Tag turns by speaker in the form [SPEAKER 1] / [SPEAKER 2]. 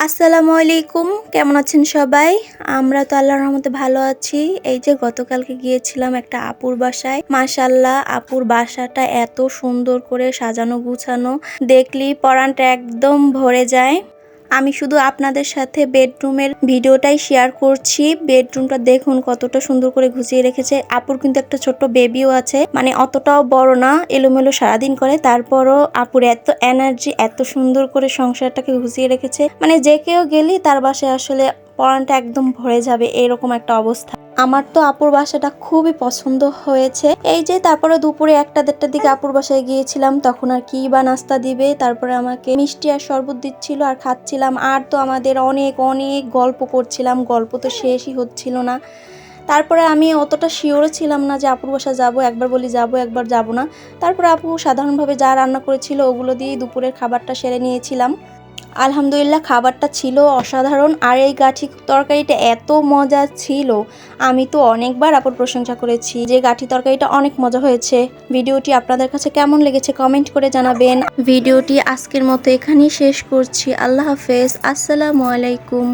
[SPEAKER 1] আসসালামু আলাইকুম, কেমন আছেন সবাই? আমরা তো আল্লাহর রহমতে ভালো আছি। এই যে গতকালকে গিয়েছিলাম একটা আপুর বাসায়। মাশাআল্লাহ, আপুর বাসাটা এত সুন্দর করে সাজানো গুছানো, দেখলেই পরানটা একদম ভরে যায়। আমি শুধু আপনাদের সাথে বেডরুমের ভিডিওটাই শেয়ার করছি। বেডরুমটা দেখুন কতটা সুন্দর করে গুছিয়ে রেখেছে। আপুর কিন্তু একটা ছোট্ট বেবিও আছে, মানে অতটাও বড় না, এলোমেলো সারাদিন করে, তারপরও আপুর এত এনার্জি, এত সুন্দর করে সংসারটাকে গুছিয়ে রেখেছে। মানে যে কেউ গেলেই তার বাসায় আসলে পরানটা একদম ভরে যাবে, এরকম একটা অবস্থা। আমার তো আপুর বাসাটা খুবই পছন্দ হয়েছে। এই যে তারপরে দুপুরে 1-1:30টার দিকে আপুর বাসায় গিয়েছিলাম, তখন আর কি বা নাস্তা দিবে, তারপরে আমাকে মিষ্টি আর শরবত দিচ্ছিল আর খাচ্ছিলাম। আর তো আমাদের অনেক অনেক গল্প করছিলাম, গল্প তো শেষই হচ্ছিল না। তারপরে আমি অতটা শিওরও ছিলাম না যে আপুর বাসা যাবো, একবার বলি যাবো একবার যাব না। তারপরে আপু সাধারণভাবে যা রান্না করেছিল ওগুলো দিয়েই দুপুরের খাবারটা সেরে নিয়েছিলাম। আলহামদুলিল্লাহ, খাবারটা ছিল অসাধারণ। আর এই গাঠি তরকারিটা এত মজা ছিল, আমি তো অনেকবার আপুর প্রশংসা করেছি যে গাঠি তরকারিটা অনেক মজা হয়েছে। ভিডিওটি আপনাদের কাছে কেমন লেগেছে কমেন্ট করে জানাবেন। ভিডিওটি আজকের মতো এখানেই শেষ করছি। আল্লাহ হাফেজ, আসসালামু আলাইকুম।